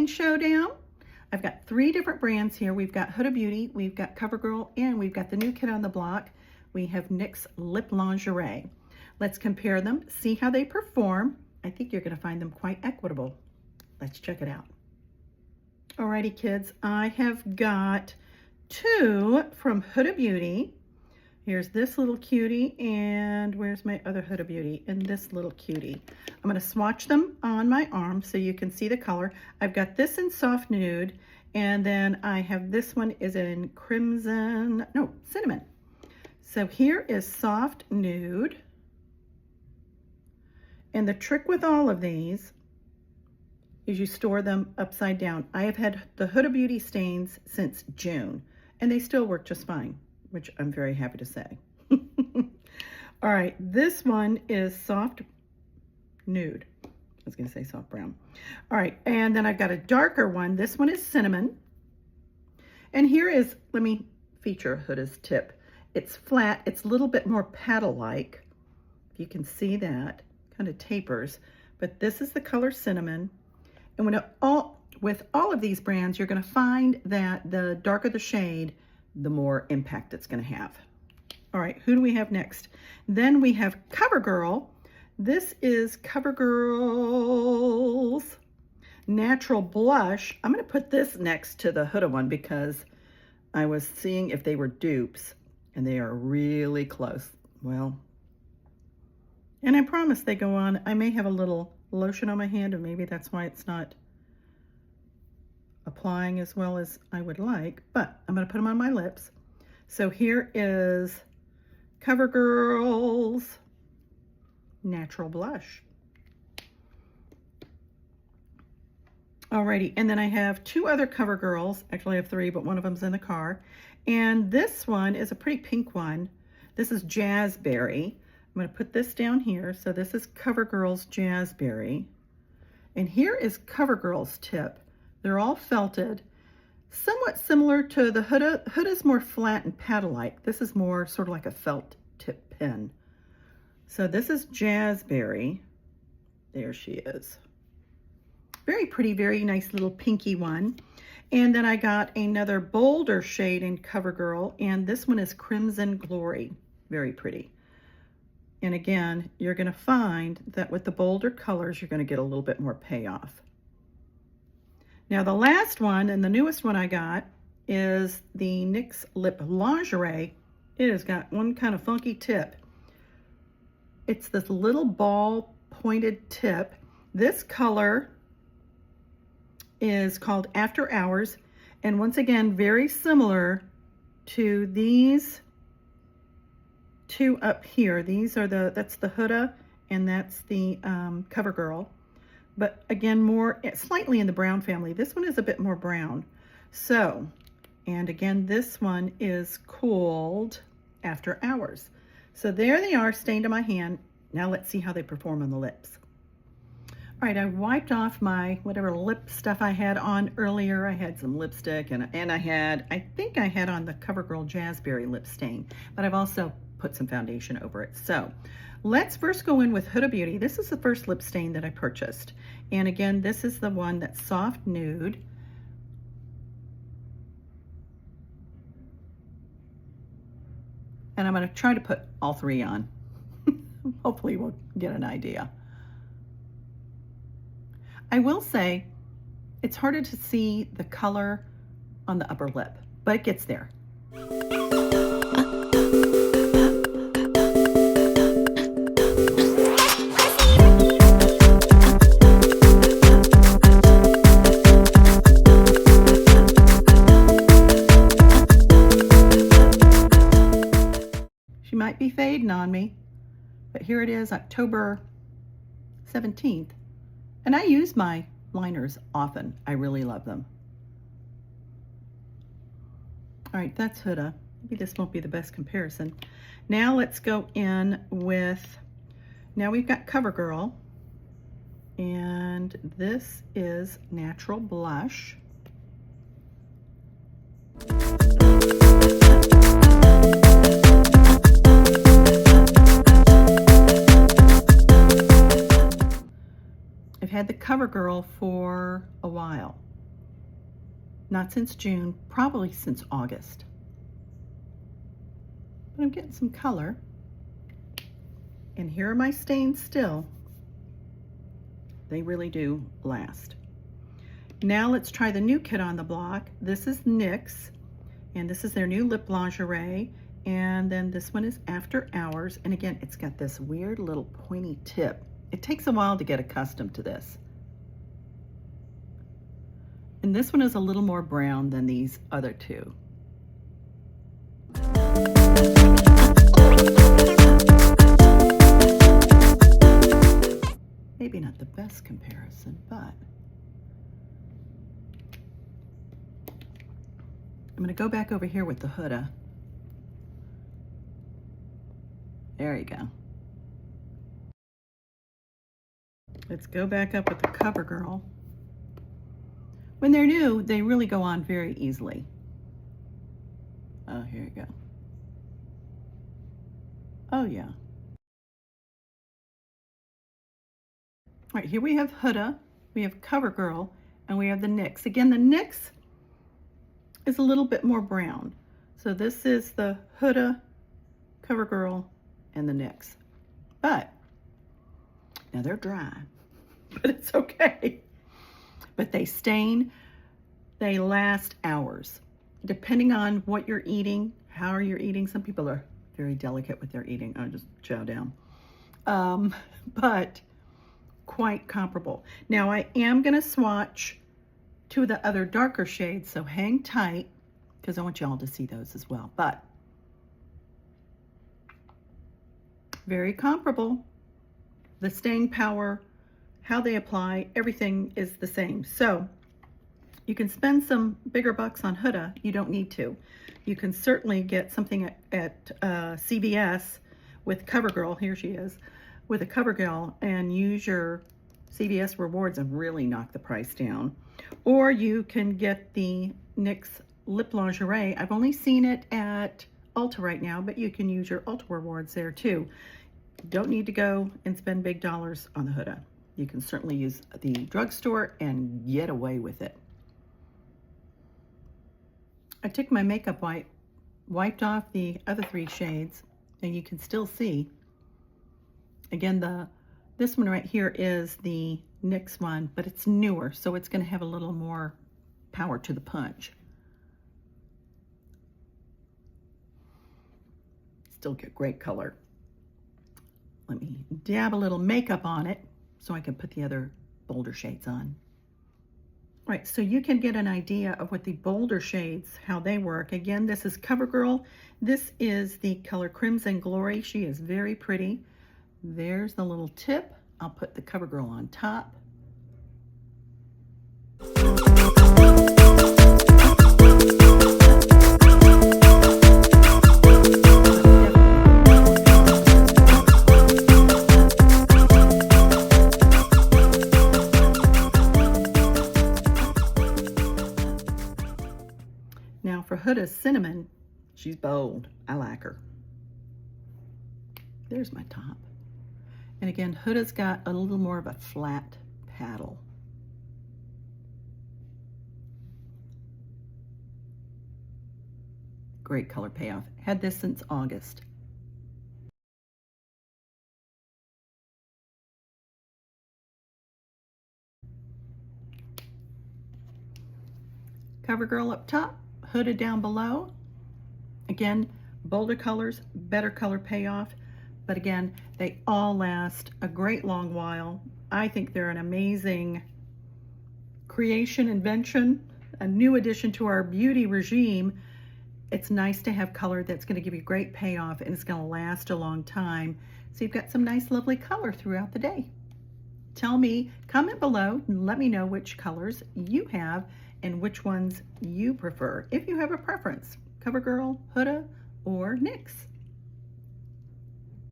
in Showdown. I've got 3 different brands here. We've got Huda Beauty, we've got Covergirl, and we've got the new kid on the block. We have NYX Lip Lingerie. Let's compare them, see how they perform. I think you're going to find them quite equitable. Let's check it out. Alrighty kids, I have got 2 from Huda Beauty. Here's this little cutie, and where's my other Huda Beauty? And this little cutie. I'm going to swatch them on my arm so you can see the color. I've got this in soft nude, and then I have this one is in cinnamon. So here is soft nude. And the trick with all of these is you store them upside down. I have had the Huda Beauty stains since June, and they still work just fine, which I'm very happy to say. All right, this one is soft nude. I was gonna say soft brown. All right, and then I've got a darker one. This one is cinnamon. And here is, let me feature Huda's tip. It's flat, it's a little bit more paddle-like. If you can see that, kind of tapers. But this is the color cinnamon. And with all of these brands, you're gonna find that the darker the shade, the more impact it's gonna have. All right, who do we have next? Then we have Covergirl. This is Covergirl's Natural Blush. I'm gonna put this next to the Huda one because I was seeing if they were dupes, and they are really close. Well, and I promise they go on. I may have a little lotion on my hand, and maybe that's why it's not applying as well as I would like, but I'm going to put them on my lips. So here is Covergirl's Natural Blush. Alrighty, and then I have 2 other Covergirls. Actually, I have 3, but one of them's in the car. And this one is a pretty pink one. This is Jazzberry. I'm going to put this down here. So this is Covergirl's Jazzberry. And here is Covergirl's tip. They're all felted, somewhat similar to the Huda. Huda's more flat and paddle-like. This is more sort of like a felt tip pen. So this is Jazzberry. There she is. Very pretty, very nice little pinky one. And then I got another bolder shade in Covergirl, and this one is Crimson Glory. Very pretty. And again, you're going to find that with the bolder colors, you're going to get a little bit more payoff. Now the last one and the newest one I got is the NYX Lip Lingerie. It has got one kind of funky tip. It's this little ball pointed tip. This color is called After Hours, and once again, very similar to these 2 up here. These are that's the Huda, and that's the Covergirl. But again, more slightly in the brown family. This one is a bit more brown. So, and again, this one is called After Hours. So there they are, stained on my hand. Now let's see how they perform on the lips. All right, I wiped off my whatever lip stuff I had on earlier. I had some lipstick, and I think I had on the Covergirl Jazzberry lip stain, but I've also put some foundation over it. So let's first go in with Huda Beauty. This is the first lip stain that I purchased. And again, this is the one that's soft nude. And I'm going to try to put all 3 on. Hopefully we'll get an idea. I will say it's harder to see the color on the upper lip, but it gets there. She might be fading on me, but here it is, October 17th. And I use my liners often. I really love them. All right, that's Huda. Maybe this won't be the best comparison. Now let's go in with, now we've got Covergirl, and this is Natural Blush. I've had the Covergirl for a while. Not since June, probably since August. But I'm getting some color. And here are my stains still. They really do last. Now let's try the new kit on the block. This is NYX, and this is their new lip lingerie. And then this one is After Hours. And again, it's got this weird little pointy tip. It takes a while to get accustomed to this. And this one is a little more brown than these other two. Maybe not the best comparison, but I'm going to go back over here with the Huda. There you go. Let's go back up with the Covergirl. When they're new, they really go on very easily. Oh, here you go. Oh, yeah. All right, here we have Huda, we have Covergirl, and we have the NYX. Again, the NYX is a little bit more brown. So this is the Huda, Covergirl, and the NYX. But, now they're dry, but it's okay. But they stain, they last hours. Depending on what you're eating, how you're eating. Some people are very delicate with their eating. I'll just chow down. But quite comparable. Now I am gonna swatch two of the other darker shades, so hang tight, because I want y'all to see those as well. But very comparable. The staying power, how they apply, everything is the same. So you can spend some bigger bucks on Huda. You don't need to. You can certainly get something at CVS with Covergirl. Here she is with a Covergirl, and use your CVS rewards and really knock the price down. Or you can get the NYX lip lingerie. I've only seen it at Ulta right now, but you can use your Ulta rewards there too. Don't need to go and spend big dollars on the Huda. You can certainly use the drugstore and get away with it. I took my makeup wipe, wiped off the other three shades, and you can still see. Again, this one right here is the NYX one, but it's newer, so it's going to have a little more power to the punch. Still get great color. Let me dab a little makeup on it so I can put the other bolder shades on. All right, so you can get an idea of what the bolder shades, how they work. Again, this is Covergirl. This is the color Crimson Glory. She is very pretty. There's the little tip. I'll put the Covergirl on top. Now for Huda's Cinnamon, she's bold. I like her. There's my top. And again, Huda's got a little more of a flat paddle. Great color payoff. Had this since August. Covergirl up top, Huda down below. Again, bolder colors, better color payoff. But again, they all last a great long while. I think they're an amazing creation, invention, a new addition to our beauty regime. It's nice to have color that's going to give you great payoff, and it's going to last a long time. So you've got some nice, lovely color throughout the day. Tell me, comment below, and let me know which colors you have and which ones you prefer, if you have a preference, Covergirl, Huda, or NYX.